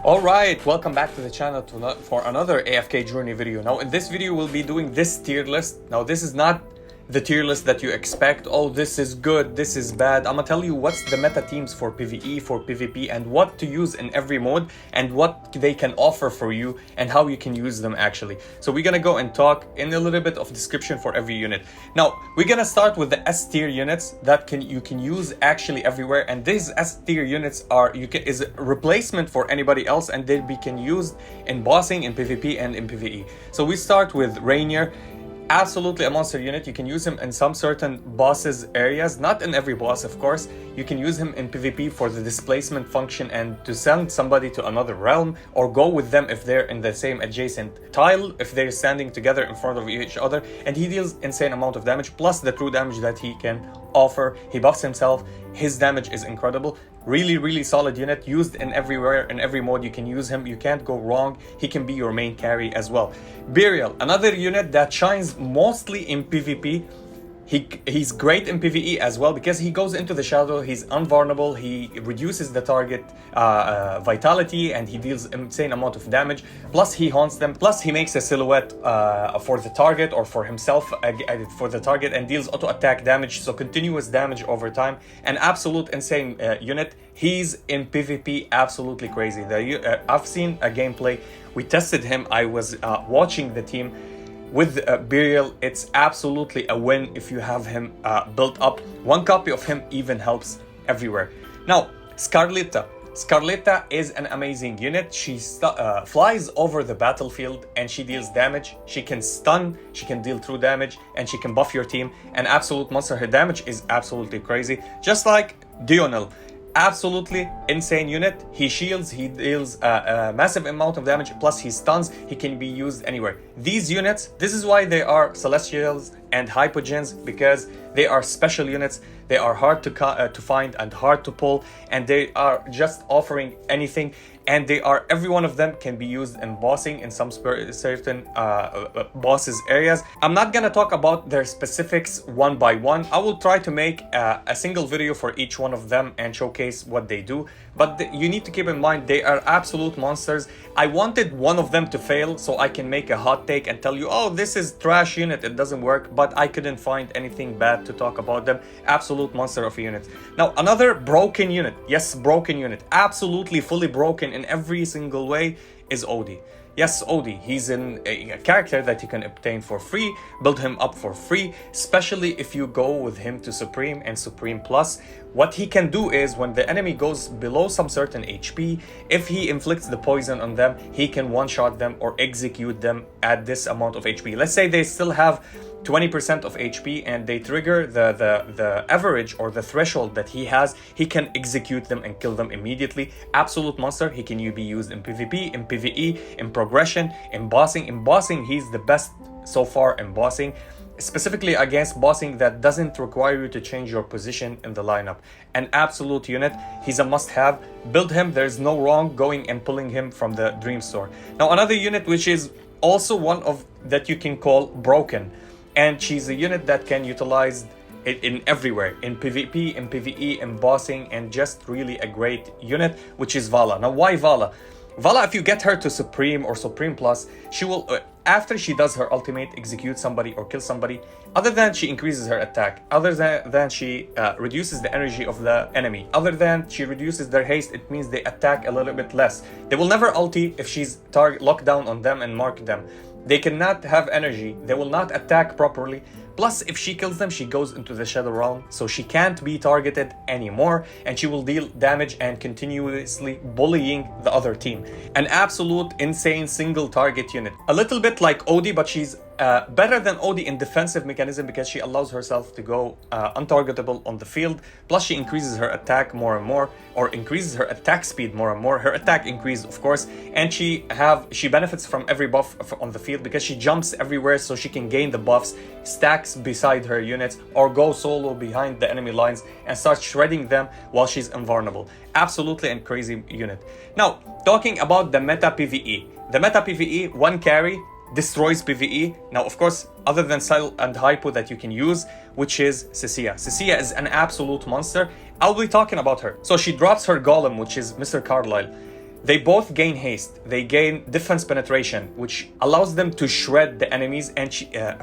Alright, welcome back to the channel for another AFK journey video. Now in this video we'll be doing this tier list. Now this is not the tier list that you expect. Oh, this is good, this is bad. I'm gonna tell you what's the meta teams for PvE, for PvP, and what to use in every mode, and what they can offer for you, and how you can use them actually. So we're gonna go and talk in a little bit of description for every unit. Now we're gonna start with the S tier units that you can use actually everywhere, and these S tier units is a replacement for anybody else, and they can used in bossing, in PvP, and in PvE. So we start with Rainier. Absolutely a monster unit. You can use him in some certain bosses areas, not in every boss of course. You can use him in PvP for the displacement function and to send somebody to another realm, or go with them if they're in the same adjacent tile, if they're standing together in front of each other, and he deals insane amount of damage plus the true damage that he can offer. He buffs himself, his damage is incredible. Really solid unit, used in everywhere, in every mode you can use him. You can't go wrong. He can be your main carry as well. Burial, another unit that shines mostly in PvP. He's great in PvE as well because he goes into the shadow, he's invulnerable, he reduces the target vitality, and he deals insane amount of damage. Plus he haunts them, plus he makes a silhouette for the target, or for himself for the target, and deals auto attack damage, so continuous damage over time. An absolute insane unit. He's in PvP absolutely crazy. I've seen a gameplay, we tested him, I was watching the team with Burial. It's absolutely a win if you have him built up. One copy of him even helps everywhere. Now, Scarletta. Scarletta is an amazing unit. She flies over the battlefield and she deals damage. She can stun, she can deal true damage, and she can buff your team. An absolute monster. Her damage is absolutely crazy. Just like Dionel. Absolutely insane unit. He shields, he deals a massive amount of damage, plus he stuns. He can be used anywhere. These units, this is why they are Celestials and Hypogeans, because they are special units. They are hard to find and hard to pull, and they are just offering anything, and every one of them can be used in bossing in some certain bosses areas. I'm not gonna talk about their specifics one by one. I will try to make a single video for each one of them and showcase what they do, but you need to keep in mind they are absolute monsters. I wanted one of them to fail so I can make a hot take and tell you, oh, this is trash unit, it doesn't work, but I couldn't find anything bad to talk about them. Absolute monster of a unit. Now another broken unit, yes, broken unit, absolutely fully broken in every single way, is Odie. Yes, Odie, he's a character that you can obtain for free, build him up for free, especially if you go with him to Supreme and Supreme Plus. What he can do is, when the enemy goes below some certain HP, if he inflicts the poison on them, he can one-shot them or execute them at this amount of HP. Let's say they still have 20% of HP and they trigger the average or the threshold that he has, he can execute them and kill them immediately. Absolute monster. He can be used in PvP, in PvE, in progression, in bossing. In bossing, he's the best so far in bossing, specifically against bossing that doesn't require you to change your position in the lineup. An absolute unit. He's a must-have. Build him. There's no wrong going and pulling him from the Dream Store. Now another unit which is also one of that you can call broken, and she's a unit that can utilize it in everywhere, in PvP, in PvE, in bossing, and just really a great unit, which is Vala. Now why Vala? Vala, if you get her to Supreme or Supreme Plus, she will, after she does her ultimate, execute somebody or kill somebody. Other than she increases her attack, other than she reduces the energy of the enemy, other than she reduces their haste, it means they attack a little bit less. They will never ulti if she's locked down on them and mark them. They cannot have energy, they will not attack properly. Plus, if she kills them, she goes into the Shadow Realm, so she can't be targeted anymore, and she will deal damage and continuously bullying the other team. An absolute insane single target unit. A little bit like Odie, but she's better than Odie in defensive mechanism because she allows herself to go untargetable on the field. Plus she increases her attack more and more, or increases her attack speed more and more. Her attack increases, of course, and she benefits from every buff on the field because she jumps everywhere, so she can gain the buffs, stacks beside her units, or go solo behind the enemy lines and start shredding them while she's invulnerable. Absolutely a crazy unit. Now, talking about the meta PvE. The meta PvE, one carry destroys PvE. Now, of course, other than Cell and Hypo that you can use, which is Cecilia. Cecilia is an absolute monster. I'll be talking about her. So she drops her Golem, which is Mr. Carlisle. They both gain haste. They gain defense penetration, which allows them to shred the enemies. And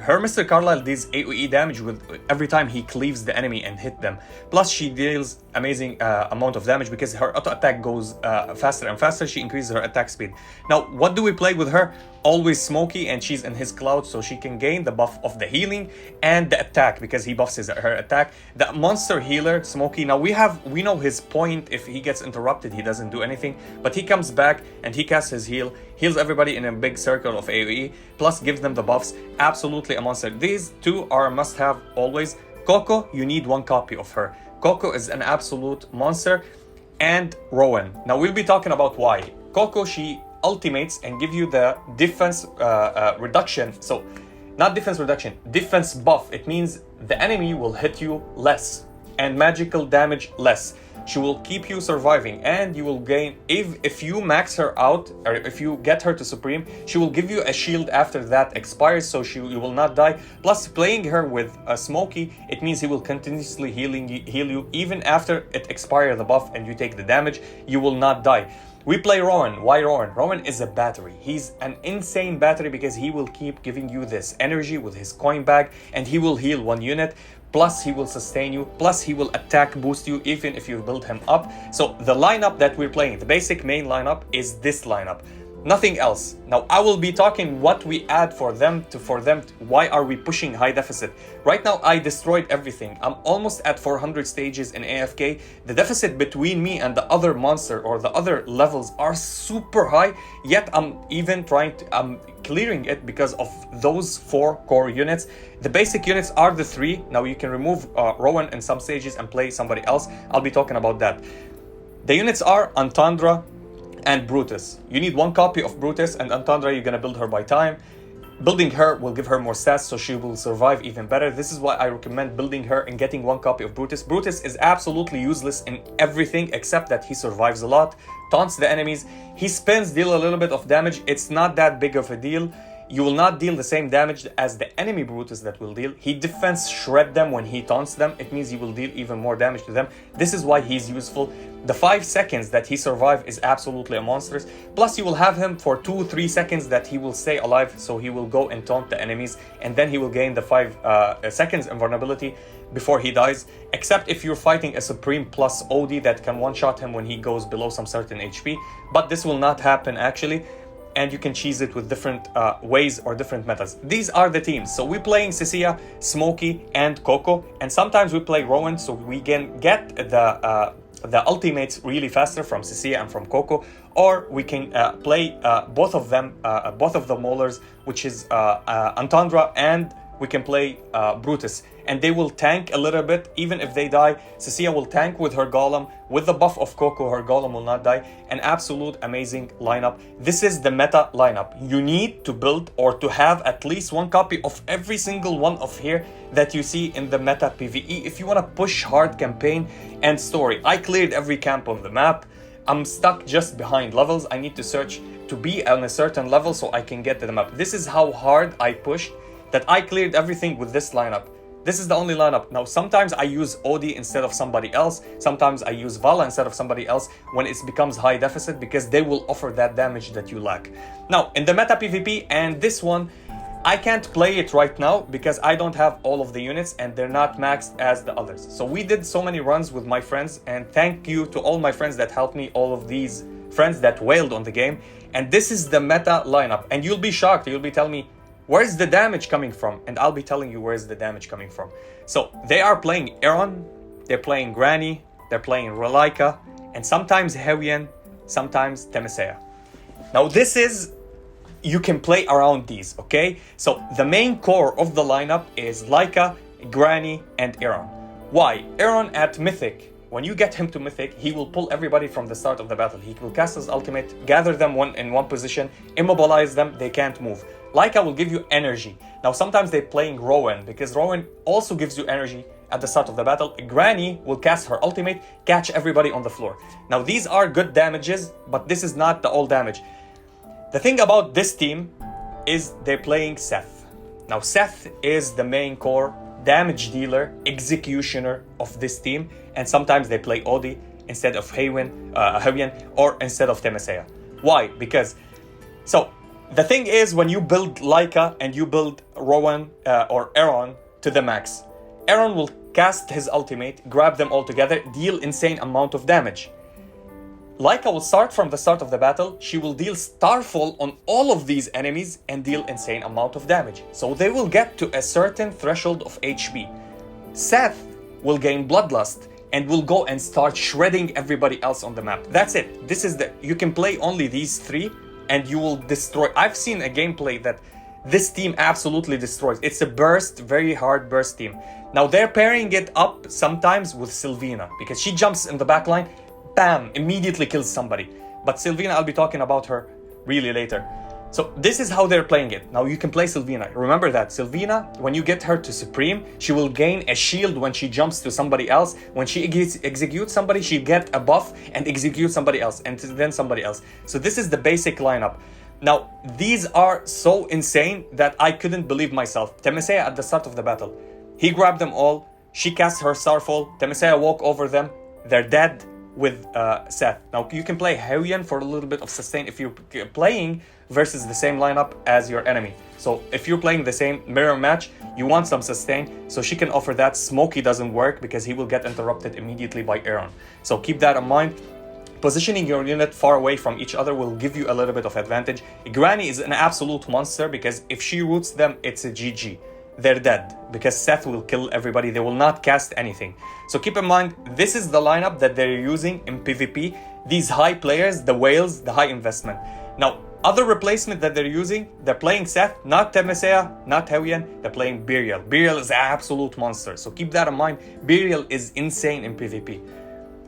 her Mr. Carlisle deals AoE damage with every time he cleaves the enemy and hit them. Plus, she deals amazing amount of damage because her auto attack goes faster and faster. She increases her attack speed. Now, what do we play with her? Always Smokey, and she's in his cloud, so she can gain the buff of the healing and the attack because he buffs her attack. The monster healer, Smokey. Now we know his point. If he gets interrupted, he doesn't do anything, but he comes back and he casts his heals everybody in a big circle of AoE, plus gives them the buffs. Absolutely a monster. These two are a must-have always. Coco, you need one copy of her. Coco is an absolute monster. And Rowan. Now we'll be talking about why. Coco, she ultimates and give you the defense reduction. So not defense reduction, defense buff. It means the enemy will hit you less and magical damage less. She will keep you surviving, and you will gain, if you max her out, or if you get her to Supreme, she will give you a shield after that expires, so you will not die. Plus, playing her with a Smokey, it means he will continuously heal you even after it expires the buff and you take the damage. You will not die. We play Rowan. Why Rowan? Rowan is a battery. He's an insane battery because he will keep giving you this energy with his coin bag, and he will heal one unit. Plus, he will sustain you. Plus, he will attack boost you even if you build him up. So the lineup that we're playing, the basic main lineup, is this lineup. Nothing else. Now, I will be talking what we add for them. Why are we pushing high deficit? Right now, I destroyed everything. I'm almost at 400 stages in AFK. The deficit between me and the other monster or the other levels are super high. Yet, I'm clearing it because of those 4 core units. The basic units are the 3. Now, you can remove Rowan in some stages and play somebody else. I'll be talking about that. The units are Antandra and Brutus. You need one copy of Brutus, and Antandra, you're gonna build her by time. Building her will give her more stats, so she will survive even better. This is why I recommend building her and getting one copy of Brutus. Brutus is absolutely useless in everything except that he survives a lot, taunts the enemies, he spins, deal a little bit of damage. It's not that big of a deal. You will not deal the same damage as the enemy Brutus that will deal. He defense shred them when he taunts them. It means he will deal even more damage to them. This is why he's useful. The 5 seconds that he survives is absolutely a monster. Plus, you will have him for 2-3 seconds that he will stay alive, so he will go and taunt the enemies, and then he will gain the 5 seconds invulnerability before he dies, except if you're fighting a Supreme plus OD that can one-shot him when he goes below some certain HP. But this will not happen actually, and you can cheese it with different ways or different methods. These are the teams. So we're playing Cecilia, Smokey, and Coco, and sometimes we play Rowan, so we can get the ultimates really faster from Cecilia and from Coco, or we can play both of them, both of the Maulers, which is Antandra, and we can play Brutus, and they will tank a little bit. Even if they die, Cecilia will tank with her Golem. With the buff of Coco, her Golem will not die. An absolute amazing lineup. This is the meta lineup. You need to build or to have at least one copy of every single one of here that you see in the meta PvE if you want to push hard campaign and story. I cleared every camp on the map. I'm stuck just behind levels. I need to search to be on a certain level so I can get to the map. This is how hard I pushed, that I cleared everything with this lineup. This is the only lineup. Now, sometimes I use Odie instead of somebody else. Sometimes I use Vala instead of somebody else when it becomes high deficit, because they will offer that damage that you lack. Now, in the meta PvP and this one, I can't play it right now because I don't have all of the units and they're not maxed as the others. So we did so many runs with my friends, and thank you to all my friends that helped me, all of these friends that wailed on the game. And this is the meta lineup. And you'll be shocked. You'll be telling me, where's the damage coming from? And I'll be telling you where's the damage coming from. So they are playing Aaron, they're playing Granny, they're playing Relika, and sometimes Hewian, sometimes Temisea. Now this is, you can play around these, okay? So the main core of the lineup is Laika, Granny, and Aaron. Why? Aaron at Mythic, when you get him to Mythic, he will pull everybody from the start of the battle. He will cast his ultimate, gather them in one position, immobilize them, they can't move. Laika will give you energy. Now sometimes they're playing Rowan, because Rowan also gives you energy at the start of the battle. Granny will cast her ultimate, catch everybody on the floor. Now these are good damages, but this is not the all damage. The thing about this team is they're playing Seth. Now Seth is the main core damage dealer, executioner of this team, and sometimes they play Odie. instead of Hewyen, or instead of Temasea. Why? Because, so, the thing is, when you build Leica and you build Rowan or Aaron to the max, Aaron will cast his ultimate, grab them all together, deal insane amount of damage. Leica will start from the start of the battle, she will deal Starfall on all of these enemies and deal insane amount of damage. So they will get to a certain threshold of HP. Seth will gain Bloodlust and will go and start shredding everybody else on the map. That's it. This is you can play only these three and you will destroy. I've seen a gameplay that this team absolutely destroys. It's a burst, very hard burst team. Now they're pairing it up sometimes with Sylvina because she jumps in the backline, bam, immediately kills somebody. But Sylvina, I'll be talking about her really later. So this is how they're playing it. Now you can play Sylvina. Remember that Sylvina, when you get her to Supreme, she will gain a shield when she jumps to somebody else. When she executes somebody, she get a buff and execute somebody else and then somebody else. So this is the basic lineup. Now, these are so insane that I couldn't believe myself. Temasea at the start of the battle, he grabbed them all. She casts her Starfall. Temasea walk over them. They're dead with Seth. Now, you can play Hewyen for a little bit of sustain if you're playing versus the same lineup as your enemy. So if you're playing the same mirror match, you want some sustain, so she can offer that. Smokey doesn't work because he will get interrupted immediately by Aaron. So keep that in mind. Positioning your unit far away from each other will give you a little bit of advantage. Granny is an absolute monster because if she roots them, it's a GG. They're dead because Seth will kill everybody. They will not cast anything. So keep in mind, this is the lineup that they're using in PvP. These high players, the whales, the high investment. Now, other replacement that they're using, they're playing Seth, not Temasea, not Hewyen, they're playing Burial. Burial is an absolute monster. So keep that in mind. Burial is insane in PvP.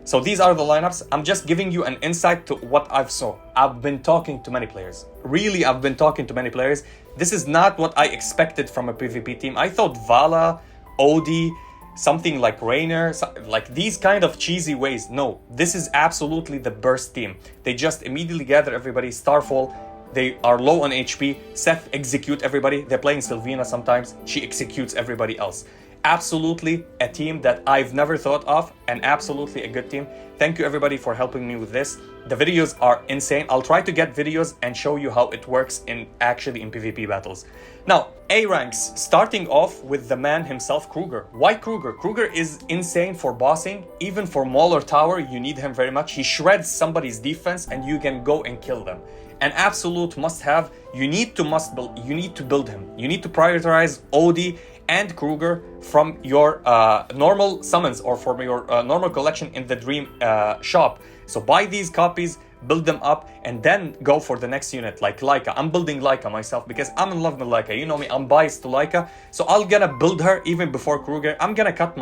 So these are the lineups. I'm just giving you an insight to what I've saw. I've been talking to many players. Really, I've been talking to many players. This is not what I expected from a PvP team. I thought Vala, Odie, something like Rainer, like these kind of cheesy ways. No, this is absolutely the burst team. They just immediately gather everybody, Starfall. They are low on HP. Seth execute everybody. They're playing Sylvina sometimes. She executes everybody else. Absolutely a team that I've never thought of, and absolutely a good team. Thank you everybody for helping me with this. The videos are insane. I'll try to get videos and show you how it works in PvP battles. Now, A ranks, starting off with the man himself, Kruger. Why Kruger? Kruger is insane for bossing. Even for Mauler Tower, you need him very much. He shreds somebody's defense and you can go and kill them. An absolute must-have. You need to build him. You need to prioritize Odie and Kruger from your normal summons or from your normal collection in the Dream shop. So buy these copies, build them up, and then go for the next unit like Leica. I'm building Leica myself because I'm in love with Leica. You know me, I'm biased to Leica. So I'm gonna build her even before Kruger. I'm gonna cut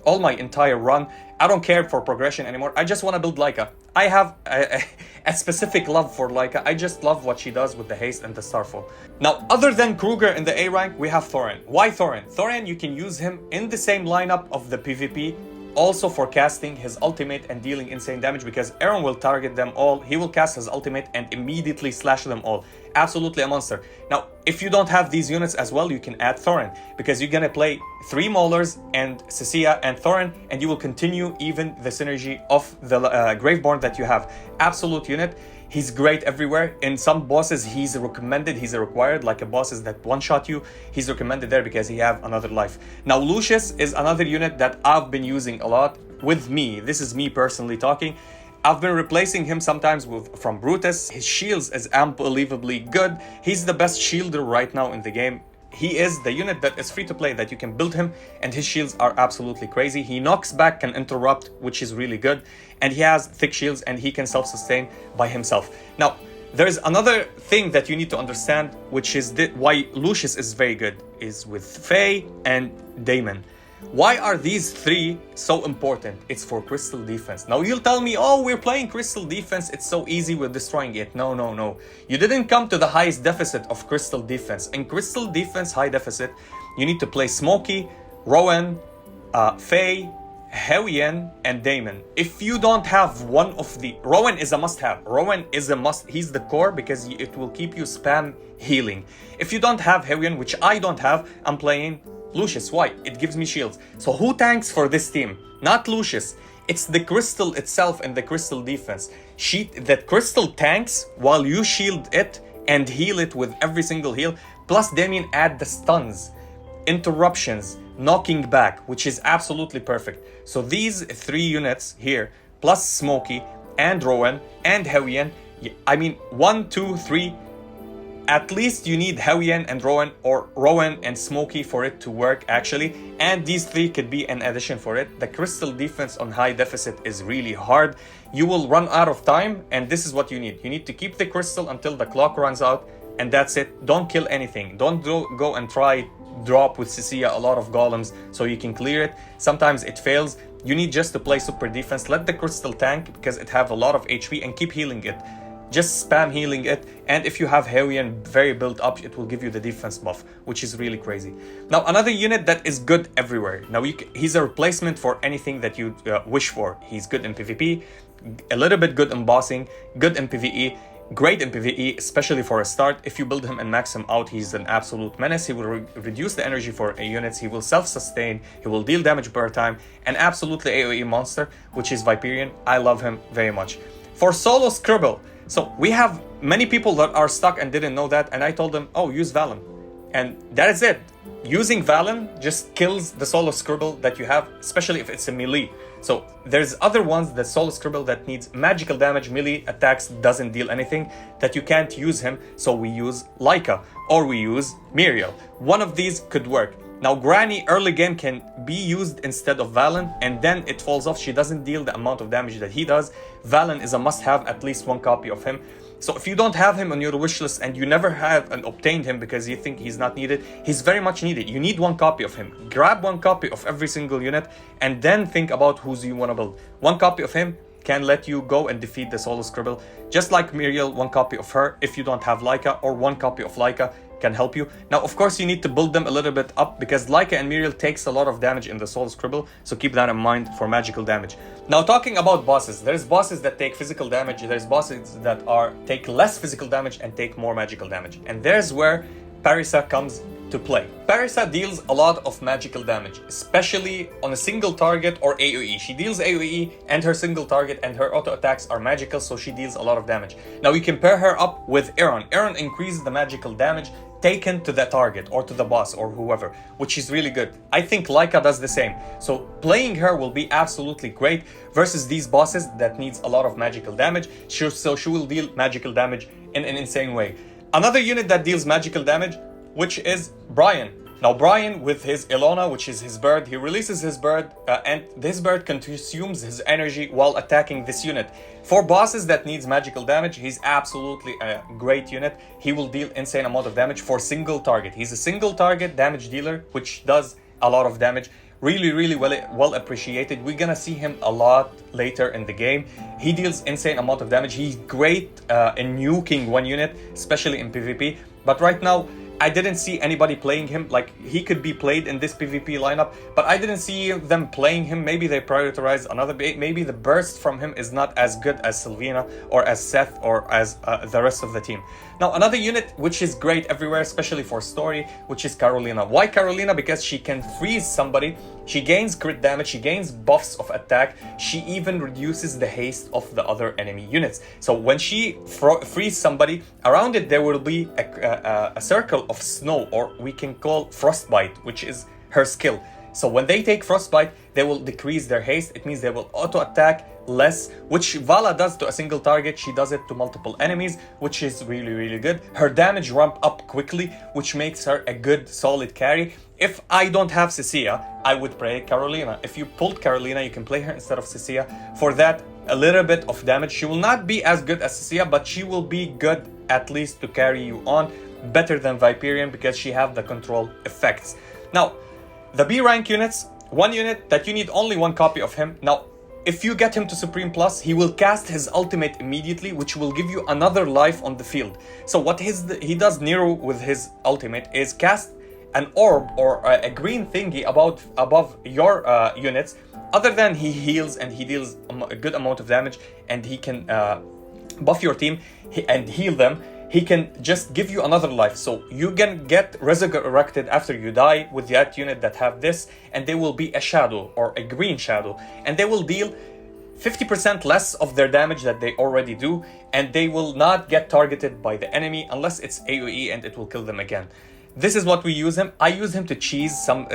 all my entire run. I don't care for progression anymore. I just want to build Leica. I have a specific love for Leica. I just love what she does with the haste and the Starfall. Now, other than Kruger in the A rank, we have Thorin. Why Thorin? Thorin, you can use him in the same lineup of the PvP, also for casting his ultimate and dealing insane damage because Aaron will target them all. He will cast his ultimate and immediately slash them all. Absolutely a monster. Now, if you don't have these units as well, you can add Thorin because you're gonna play 3 Maulers and Cecilia and Thorin, and you will continue even the synergy of the Graveborn that you have. Absolute unit. He's great everywhere. In some bosses, he's recommended, he's a required, like a bosses that one-shot you, he's recommended there because he have another life. Now, Lucius is another unit that I've been using a lot with me. This is me personally talking. I've been replacing him sometimes from Brutus. His shields is unbelievably good. He's the best shielder right now in the game. He is the unit that is free to play, that you can build him, and his shields are absolutely crazy. He knocks back, can interrupt, which is really good, and he has thick shields and he can self-sustain by himself. Now, there's another thing that you need to understand, which is why Lucius is very good, is with Faye and Daemon. Why are these 3 so important? It's for crystal defense. Now you'll tell me, oh, we're playing crystal defense, it's so easy, we're destroying it. No. You didn't come to the highest deficit of crystal defense. In crystal defense high deficit, you need to play Smokey, Rowan, Faye, Hewyen, and Daemon. If you don't have one of the... Rowan is a must-have. Rowan is a must. He's the core because it will keep you spam healing. If you don't have Hewyen, which I don't have, I'm playing Lucius. Why? It gives me shields. So who tanks for this team? Not Lucius. It's the crystal itself and the crystal defense. That crystal tanks while you shield it and heal it with every single heal. Plus Damien add the stuns, interruptions, knocking back, which is absolutely perfect. So these 3 units here, plus Smokey and Rowan and Hewian, I mean 1, 2, 3, at least you need Hewian and Rowan, or Rowan and Smokey for it to work actually, and these 3 could be an addition for it. The crystal defense on high deficit is really hard. You will run out of time, and this is what you need. You need to keep the crystal until the clock runs out, and that's it. Don't kill anything. Don't go and try drop with Cecilia a lot of golems so you can clear it. Sometimes it fails. You need just to play super defense. Let the crystal tank because it have a lot of HP, and keep healing it. Just spam healing it, and if you have Hewian very built up, it will give you the defense buff, which is really crazy. Now another unit that is good everywhere. Now he's a replacement for anything that you wish for. He's good in PvP, a little bit good in bossing, good in PvE, great in PvE, especially for a start. If you build him and max him out, he's an absolute menace. He will reduce the energy for units, he will self-sustain, he will deal damage per time, and absolutely AoE monster, which is Viperian. I love him very much. For solo Scribble, so we have many people that are stuck and didn't know that, and I told them, oh, use Valen. And that is it. Using Valen just kills the solo Scribble that you have, especially if it's a melee. So there's other ones, that solo Scribble that needs magical damage, melee attacks doesn't deal anything, that you can't use him, so we use Laika, or we use Muriel. One of these could work. Now Granny early game can be used instead of Valen, and then it falls off. She doesn't deal the amount of damage that he does. Valen is a must-have, at least 1 copy of him. So if you don't have him on your wish list and you never have and obtained him because you think he's not needed, he's very much needed. You need 1 copy of him. Grab 1 copy of every single unit and then think about who's you want to build. 1 copy of him can let you go and defeat the solo Scribble. Just like Muriel, 1 copy of her if you don't have Laika, or 1 copy of Laika can help you. Now of course you need to build them a little bit up because Laika and Muriel takes a lot of damage in the solo Scribble, so keep that in mind for magical damage. Now talking about bosses, there's bosses that take physical damage, there's bosses that take less physical damage and take more magical damage, and there's where Parisa comes to play. Parisa deals a lot of magical damage, especially on a single target or AoE. She deals AoE and her single target, and her auto attacks are magical, so she deals a lot of damage. Now you can pair her up with Aaron. Aaron increases the magical damage taken to the target or to the boss or whoever, which is really good. I think Laika does the same. So playing her will be absolutely great versus these bosses that needs a lot of magical damage. So she will deal magical damage in an insane way. Another unit that deals magical damage, which is Brian. Now Brian with his Ilona, which is his bird, he releases his bird and this bird consumes his energy while attacking this unit. For bosses that needs magical damage, he's absolutely a great unit. He will deal insane amount of damage for single target. He's a single target damage dealer, which does a lot of damage. Really well appreciated. We're gonna see him a lot later in the game. He deals insane amount of damage. He's great in nuking one unit, especially in PvP. But right now, I didn't see anybody playing him. Like, he could be played in this PvP lineup, but I didn't see them playing him. Maybe they prioritize another. Maybe the burst from him is not as good as Sylvina or as Seth or as the rest of the team. Now, another unit which is great everywhere, especially for story, which is Carolina. Why Carolina? Because she can freeze somebody. She gains crit damage. She gains buffs of attack. She even reduces the haste of the other enemy units. So when she frees somebody, around it there will be a circle of snow, or we can call frostbite, which is her skill. So when they take frostbite, they will decrease their haste. It means they will auto attack less, which Vala does to a single target. She does it to multiple enemies, which is really good. Her damage ramp up quickly, which makes her a good solid carry. If I don't have Cecilia, I would play Carolina. If you pulled Carolina, you can play her instead of Cecilia. For that, a little bit of damage. She will not be as good as Cecilia, but she will be good at least to carry you on. Better than Viperian because she have the control effects. Now, the B rank units, one unit that you need only 1 copy of him. Now, if you get him to Supreme Plus, he will cast his ultimate immediately, which will give you another life on the field. So what he does, Nero, with his ultimate is cast an orb or a green thingy above your units. Other than he heals and he deals a good amount of damage, and he can buff your team and heal them. He can just give you another life, so you can get resurrected after you die with that unit that have this, and they will be a shadow or a green shadow, and they will deal 50% less of their damage that they already do, and they will not get targeted by the enemy unless it's AoE and it will kill them again. This is what we use him. I use him to cheese some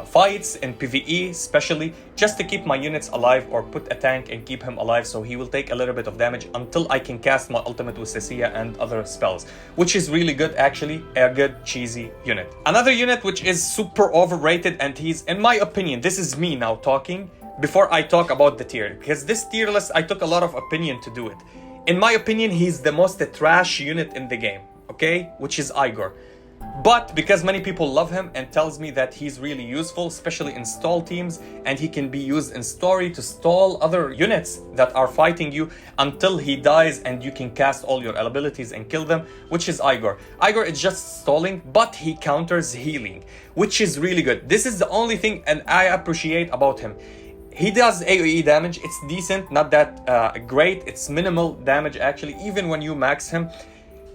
fights in PvE, especially just to keep my units alive or put a tank and keep him alive, so he will take a little bit of damage until I can cast my ultimate with Cecilia and other spells, which is really good, actually, a good cheesy unit. Another unit which is super overrated, and he's, in my opinion, this is me now talking before I talk about the tier, because this tier list I took a lot of opinion to do it. In my opinion, he's the most trash unit in the game, okay, which is Igor. But because many people love him and tells me that he's really useful, especially in stall teams, and he can be used in story to stall other units that are fighting you until he dies and you can cast all your abilities and kill them, which is Igor. Igor is just stalling, but he counters healing, which is really good. This is the only thing and I appreciate about him. He does AoE damage, it's decent, not that great, it's minimal damage actually, even when you max him.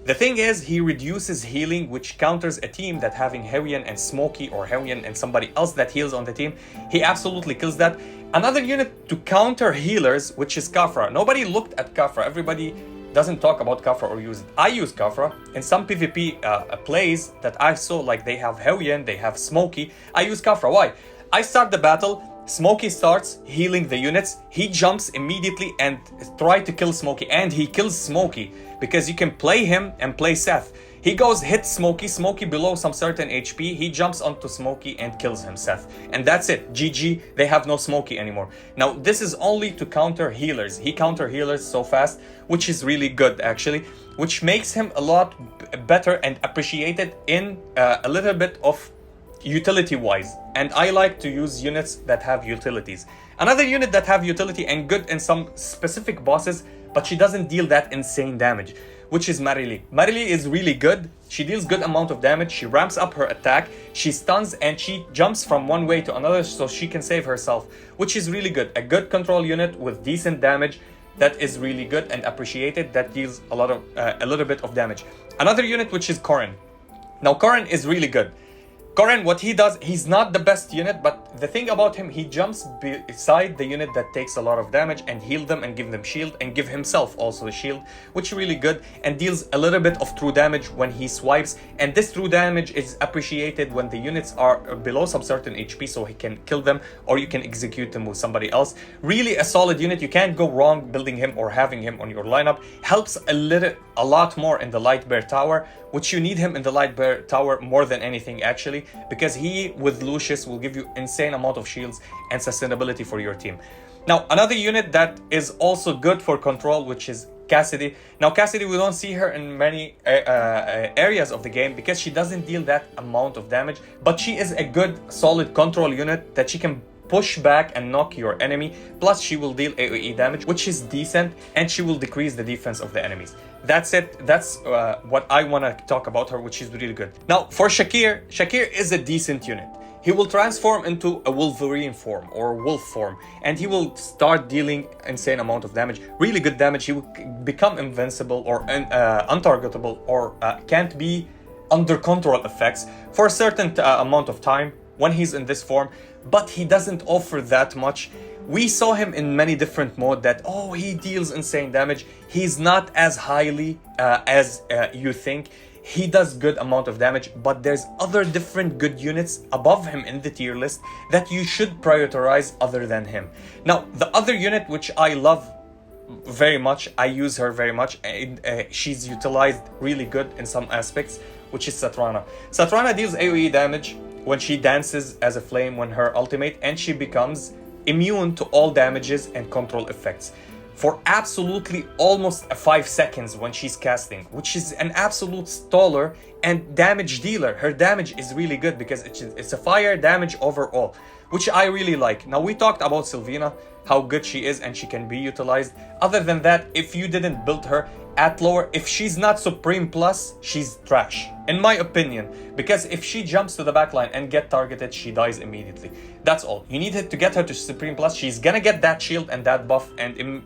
The thing is, he reduces healing, which counters a team that having Herian and Smokey, or Herian and somebody else that heals on the team. He absolutely kills that. Another unit to counter healers, which is Khafra. Nobody looked at Khafra. Everybody doesn't talk about Khafra or use it. I use Khafra in some PvP plays that I saw, like they have Herian, they have Smokey. I use Khafra. Why? I start the battle. Smokey starts healing the units, he jumps immediately and try to kill Smokey, and he kills Smokey because you can play him and play Seth. He goes, hits Smokey, Smokey below some certain HP, he jumps onto Smokey and kills him, Seth. And that's it, GG, they have no Smokey anymore. Now, this is only to counter healers. He counter healers so fast, which is really good actually, which makes him a lot better and appreciated in a little bit of utility wise, and I like to use units that have utilities. Another unit that have utility and good in some specific bosses, but she doesn't deal that insane damage, which is Marily. Marily is really good. She deals good amount of damage, she ramps up her attack, she stuns, and she jumps from one way to another so she can save herself, which is really good. A good control unit with decent damage that is really good and appreciated, that deals a little bit of damage. Another unit which is Corrin. Now Corrin is really good. Corrin, what he does, he's not the best unit, but the thing about him, he jumps beside the unit that takes a lot of damage and heal them and give them shield and give himself also a shield, which is really good, and deals a little bit of true damage when he swipes, and this true damage is appreciated when the units are below some certain HP, so he can kill them or you can execute them with somebody else. Really a solid unit, you can't go wrong building him or having him on your lineup. Helps a lot more in the Light Bear Tower, which you need him in the Light Bear Tower more than anything actually, because he with Lucius will give you insane amount of shields and sustainability for your team. Now another unit that is also good for control, which is Cassidy. Now Cassidy, we don't see her in many areas of the game because she doesn't deal that amount of damage, but she is a good solid control unit that she can push back and knock your enemy, plus she will deal AoE damage, which is decent, and she will decrease the defense of the enemies. That's it. That's what I want to talk about her, which is really good. Now for Shakir, Shakir is a decent unit. He will transform into a Wolverine form or wolf form, and he will start dealing insane amount of damage, really good damage. He will become invincible or untargetable or can't be under control effects for a certain amount of time when he's in this form, but he doesn't offer that much. We saw him in many different modes that, oh, he deals insane damage. He's not as highly as you think. He does good amount of damage, but there's other different good units above him in the tier list that you should prioritize other than him. Now, the other unit which I love very much, I use her very much, she's utilized really good in some aspects, which is Satrana. Satrana deals AoE damage when she dances as a flame when her ultimate, and she becomes immune to all damages and control effects for absolutely almost 5 seconds when she's casting, which is an absolute staller and damage dealer. Her damage is really good because it's a fire damage overall, which I really like. Now we talked about Sylvina, how good she is and she can be utilized. Other than that, if you didn't build her at lower, if she's not Supreme Plus, she's trash, in my opinion, because if she jumps to the backline and get targeted, she dies immediately. That's all. You need to get her to Supreme Plus. She's gonna get that shield and that buff, and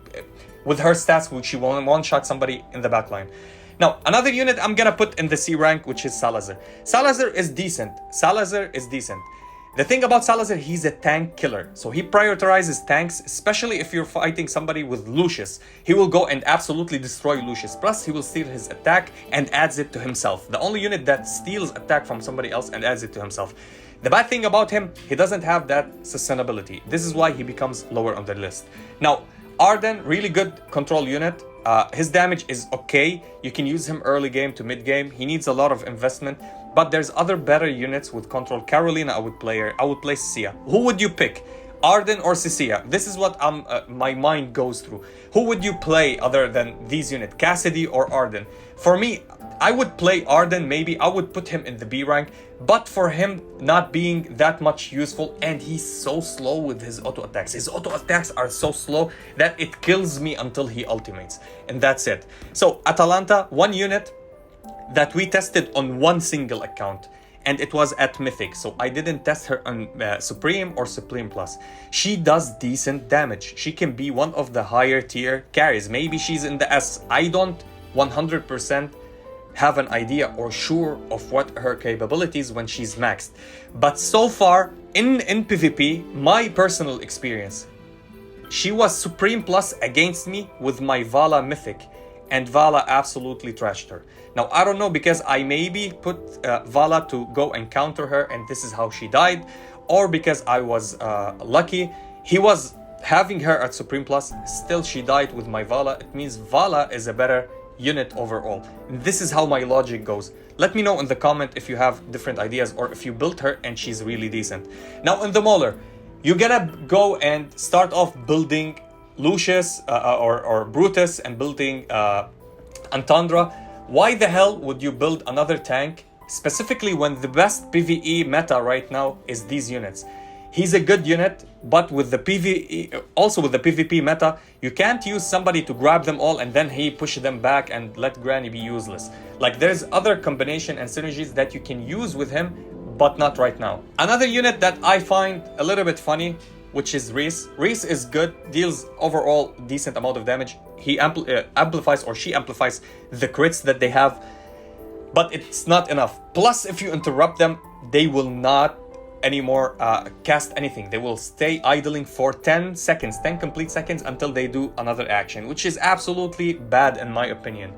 with her stats, which she will one-shot somebody in the backline. Now, another unit I'm gonna put in the C rank, which is Salazar. Salazar is decent. Salazar is decent. The thing about Salazar, he's a tank killer. So he prioritizes tanks, especially if you're fighting somebody with Lucius. He will go and absolutely destroy Lucius. Plus, he will steal his attack and adds it to himself. The only unit that steals attack from somebody else and adds it to himself. The bad thing about him, he doesn't have that sustainability. This is why he becomes lower on the list. Now, Arden, really good control unit. His damage is okay. You can use him early game to mid game. He needs a lot of investment. But there's other better units with control. Carolina, I would play Cecilia. Who would you pick? Arden or Cecilia? This is what my mind goes through. Who would you play other than these units? Cassidy or Arden? For me, I would play Arden. Maybe I would put him in the B rank. But for him not being that much useful, and he's so slow with his auto attacks. His auto attacks are so slow that it kills me until he ultimates. And that's it. So Atalanta, one unit that we tested on one single account, and it was at Mythic, so I didn't test her on Supreme or Supreme Plus. She does decent damage. She can be one of the higher tier carries. Maybe she's in the S. I don't 100% have an idea or sure of what her capabilities when she's maxed. But so far, in PvP, my personal experience, she was Supreme Plus against me with my Vala Mythic, and Vala absolutely trashed her. Now, I don't know, because I maybe put Vala to go and counter her, and this is how she died, or because I was lucky. He was having her at Supreme Plus, still she died with my Vala. It means Vala is a better unit overall. This is how my logic goes. Let me know in the comment if you have different ideas, or if you built her and she's really decent. Now, in the Mauler, you gotta go and start off building Lucius or Brutus and building Antandra. Why the hell would you build another tank, specifically when the best PvE meta right now is these units? He's a good unit, but with the PvE, also with the PvP meta, you can't use somebody to grab them all and then he push them back and let Granny be useless. Like, there's other combination and synergies that you can use with him, but not right now. Another unit that I find a little bit funny, which is Reese. Reese is good, deals overall decent amount of damage. He amplifies, or she amplifies, the crits that they have, but it's not enough. Plus, if you interrupt them, they will not anymore cast anything. They will stay idling for 10 seconds, 10 complete seconds, until they do another action, which is absolutely bad in my opinion.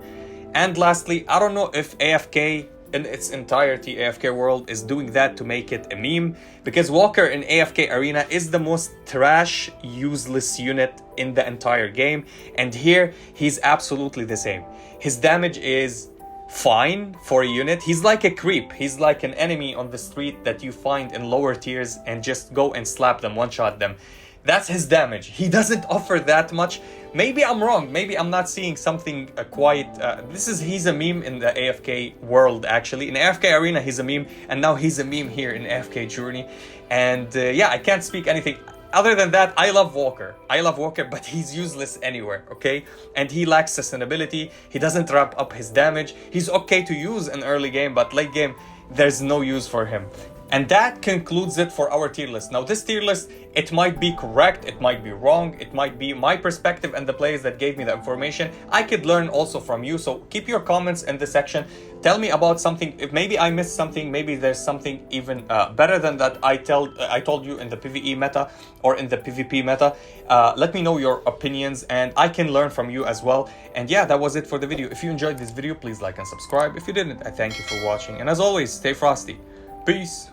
And lastly, I don't know if AFK in its entirety, AFK world, is doing that to make it a meme, because Walker in AFK Arena is the most trash, useless unit in the entire game, and here he's absolutely the same. His damage is fine for a unit. He's like a creep. He's like an enemy on the street that you find in lower tiers and just go and slap them, one-shot them. That's his damage. He doesn't offer that much. Maybe I'm wrong. Maybe I'm not seeing something quite... he's a meme in the AFK world, actually. In AFK Arena, he's a meme. And now he's a meme here in AFK Journey. And yeah, I can't speak anything. Other than that, I love Walker. I love Walker, but he's useless anywhere, okay? And he lacks sustainability. He doesn't ramp up his damage. He's okay to use in early game, but late game, there's no use for him. And that concludes it for our tier list. Now, this tier list, it might be correct, it might be wrong, it might be my perspective and the players that gave me the information. I could learn also from you, so keep your comments in the section. Tell me about something. If maybe I missed something, maybe there's something even better than that I told you in the PvE meta or in the PvP meta. Let me know your opinions and I can learn from you as well. And yeah, that was it for the video. If you enjoyed this video, please like and subscribe. If you didn't, I thank you for watching. And as always, stay frosty. Peace.